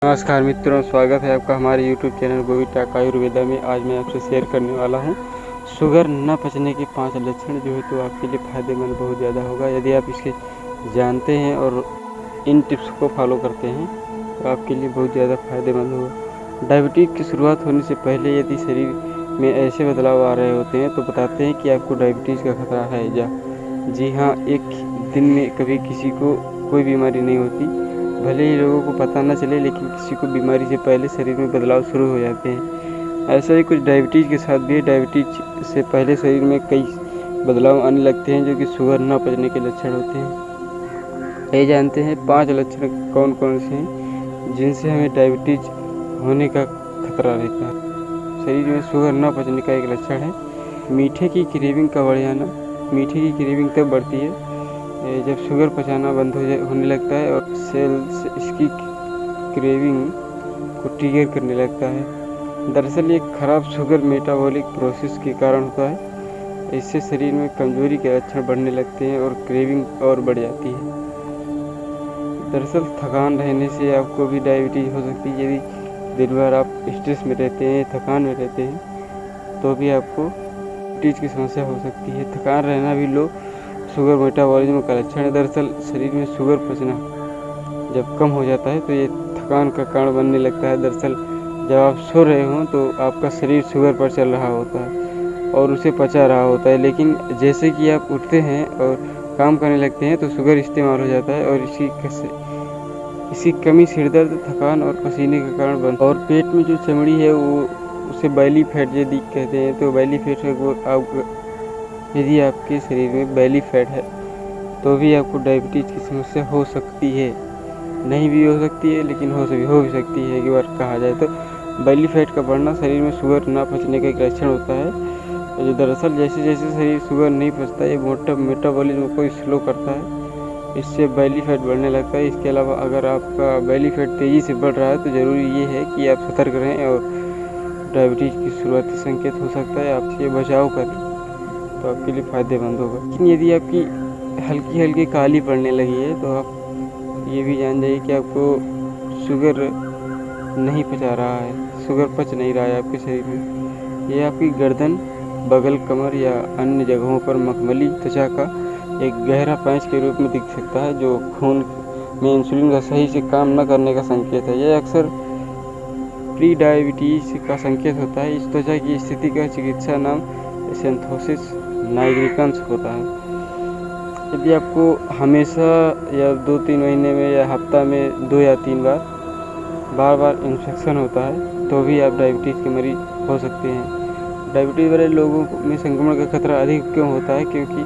नमस्कार मित्रों, स्वागत है आपका हमारे YouTube चैनल गोविटाक आयुर्वेदा में। आज मैं आपसे शेयर करने वाला हूँ शुगर न पचने के 5 लक्षण, जो है तो आपके लिए फ़ायदेमंद बहुत ज़्यादा होगा। यदि आप इसके जानते हैं और इन टिप्स को फॉलो करते हैं तो आपके लिए बहुत ज़्यादा फ़ायदेमंद होगा। डायबिटीज़ की शुरुआत होने से पहले यदि शरीर में ऐसे बदलाव आ रहे होते हैं तो बताते हैं कि आपको डायबिटीज़ का खतरा है। जी हाँ, एक दिन में कभी किसी को कोई बीमारी नहीं होती, भले ही लोगों को पता न चले, लेकिन किसी को बीमारी से पहले शरीर में बदलाव शुरू हो जाते हैं। ऐसा ही कुछ डायबिटीज़ के साथ भी है। डायबिटीज़ से पहले शरीर में कई बदलाव आने लगते हैं जो कि शुगर न पचने के लक्षण होते हैं। ये जानते हैं 5 लक्षण कौन कौन से हैं जिनसे हमें डायबिटीज़ होने का खतरा रहता है। शरीर में शुगर न पचने का एक लक्षण है मीठे की क्रेविंग का बढ़ जाना। मीठे की क्रेविंग तब बढ़ती है जब शुगर पचाना बंद होने लगता है और सेल्स इसकी क्रेविंग को ट्रिगर करने लगता है। दरअसल ये खराब शुगर मेटाबॉलिक प्रोसेस के कारण होता है। इससे शरीर में कमजोरी के लक्षण बढ़ने लगते हैं और क्रेविंग और बढ़ जाती है। दरअसल थकान रहने से आपको भी डायबिटीज़ हो सकती है। यदि दिन भर आप स्ट्रेस में रहते हैं, थकान में रहते हैं, तो भी आपको डायबिटीज़ की समस्या हो सकती है। थकान रहना भी लो शुगर मेटाबॉलिज्म का लक्षण है। दरअसल शरीर में शुगर पचना जब कम हो जाता है तो ये थकान का कारण बनने लगता है। दरअसल जब आप सो रहे हों तो आपका शरीर शुगर पर चल रहा होता है और उसे पचा रहा होता है, लेकिन जैसे कि आप उठते हैं और काम करने लगते हैं तो शुगर इस्तेमाल हो जाता है और इसी कमी सिरदर्द, थकान और पसीने का कारण बनता है। और पेट में जो चमड़ी है वो उसे बैली फैट यदि कहते हैं, तो बैली फैट यदि आपके शरीर में बैली फैट है तो भी आपको डायबिटीज़ की समस्या हो सकती है। नहीं भी हो सकती है, लेकिन हो भी सकती है। एक बार कहा जाए तो बैली फैट का बढ़ना शरीर में शुगर ना पचने का एक लक्षण होता है। जो दरअसल जैसे जैसे शरीर शुगर नहीं पचता है, ये मेटाबॉलिज्म को स्लो करता है, इससे बैली फैट बढ़ने लगता है। इसके अलावा अगर आपका बैली फैट तेज़ी से बढ़ रहा है तो ज़रूरी ये है कि आप सतर्क रहें और डायबिटीज़ की शुरुआती संकेत हो सकता है, आपसे बचाव करें तो आपके लिए फ़ायदेमंद होगा। लेकिन यदि आपकी हल्की हल्की काली पड़ने लगी है तो आप ये भी जान जाइए कि आपको शुगर नहीं पचा रहा है, शुगर पच नहीं रहा है आपके शरीर में। ये आपकी गर्दन, बगल, कमर या अन्य जगहों पर मखमली त्वचा का एक गहरा पैच के रूप में दिख सकता है, जो खून में इंसुलिन का सही से काम न करने का संकेत है। यह अक्सर प्री डायबिटीज़ का संकेत होता है। इस त्वचा की स्थिति का चिकित्सा नाम एसेंथोसिस नाइग्रिकन्स होता है। यदि आपको हमेशा या 2-3 महीने में या हफ्ता में 2 या 3 बार बार इन्फेक्शन होता है तो भी आप डायबिटीज़ के मरीज हो सकते हैं। डायबिटीज़ वाले लोगों में संक्रमण का खतरा अधिक क्यों होता है? क्योंकि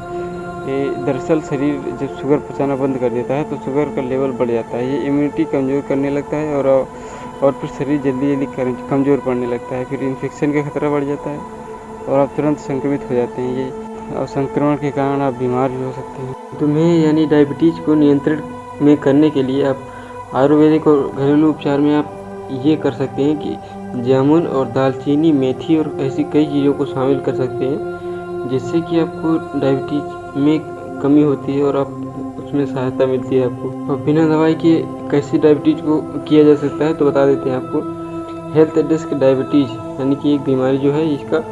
दरअसल शरीर जब शुगर पचाना बंद कर देता है तो शुगर का लेवल बढ़ जाता है। ये इम्यूनिटी कमज़ोर करने लगता है और फिर शरीर जल्दी कमज़ोर पड़ने लगता है। फिर इन्फेक्शन का खतरा बढ़ जाता है और आप तुरंत संक्रमित हो जाते हैं। ये और संक्रमण के कारण आप बीमार भी हो सकते हैं। तो यानी डायबिटीज़ को नियंत्रण में करने के लिए आप आयुर्वेदिक और घरेलू उपचार में आप ये कर सकते हैं कि जामुन और दालचीनी, मेथी और ऐसी कई चीज़ों को शामिल कर सकते हैं, जिससे कि आपको डायबिटीज़ में कमी होती है और आप उसमें सहायता मिलती है आपको। और बिना दवाई के कैसे डायबिटीज़ को किया जा सकता है तो बता देते हैं आपको। हेल्थ डिस्क डायबिटीज़ यानी कि एक बीमारी जो है, इसका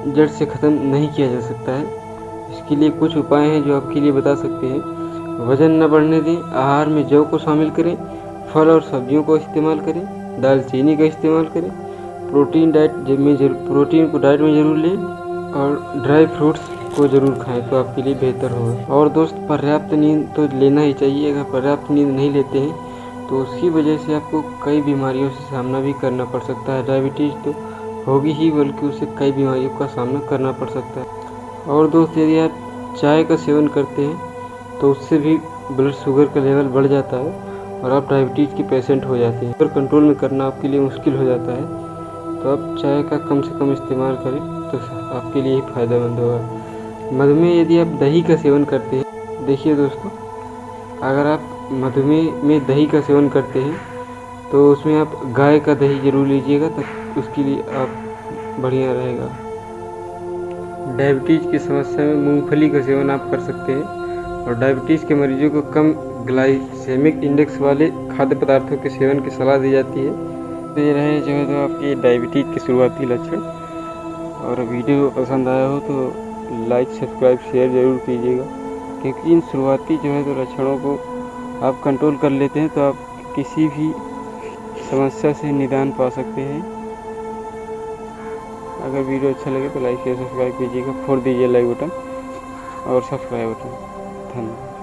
जड़ से ख़त्म नहीं किया जा सकता है। इसके लिए कुछ उपाय हैं जो आपके लिए बता सकते हैं। वज़न न बढ़ने दें, आहार में जौ को शामिल करें, फल और सब्जियों को इस्तेमाल करें, दालचीनी का इस्तेमाल करें, प्रोटीन को डाइट में ज़रूर लें और ड्राई फ्रूट्स को ज़रूर खाएं तो आपके लिए बेहतर होगा। और दोस्त, पर्याप्त नींद तो लेना ही चाहिए। अगर पर्याप्त नींद नहीं लेते हैं तो उसकी वजह से आपको कई बीमारियों से सामना भी करना पड़ सकता है। डायबिटीज़ तो होगी ही, बल्कि उससे कई बीमारियों का सामना करना पड़ सकता है। और दोस्त, यदि आप चाय का सेवन करते हैं तो उससे भी ब्लड शुगर का लेवल बढ़ जाता है और आप डायबिटीज़ के पेशेंट हो जाते हैं। शुगर कंट्रोल में करना आपके लिए मुश्किल हो जाता है तो आप चाय का कम से कम इस्तेमाल करें तो आपके लिए ही फ़ायदेमंद होगा। मधुमेह, यदि आप दही का सेवन करते हैं, देखिए दोस्तों, अगर आप मधुमेह में दही का सेवन करते हैं तो उसमें आप गाय का दही ज़रूर लीजिएगा, तब उसके लिए आप बढ़िया रहेगा। डायबिटीज़ की समस्या में मूंगफली का सेवन आप कर सकते हैं और डायबिटीज़ के मरीजों को कम ग्लाइसेमिक इंडेक्स वाले खाद्य पदार्थों के सेवन की सलाह दी जाती है। तो ये रहे जो है तो आपकी डायबिटीज़ के शुरुआती लक्षण। और वीडियो पसंद आया हो तो लाइक सब्सक्राइब शेयर ज़रूर कीजिएगा, क्योंकि इन शुरुआती जो है तो लक्षणों को आप कंट्रोल कर लेते हैं तो आप किसी भी समस्या से निदान पा सकते हैं। अगर वीडियो अच्छा लगे तो लाइक शेयर सब्सक्राइब कीजिएगा, फोड़ दीजिए लाइक बटन और सब्सक्राइब बटन। धन्यवाद।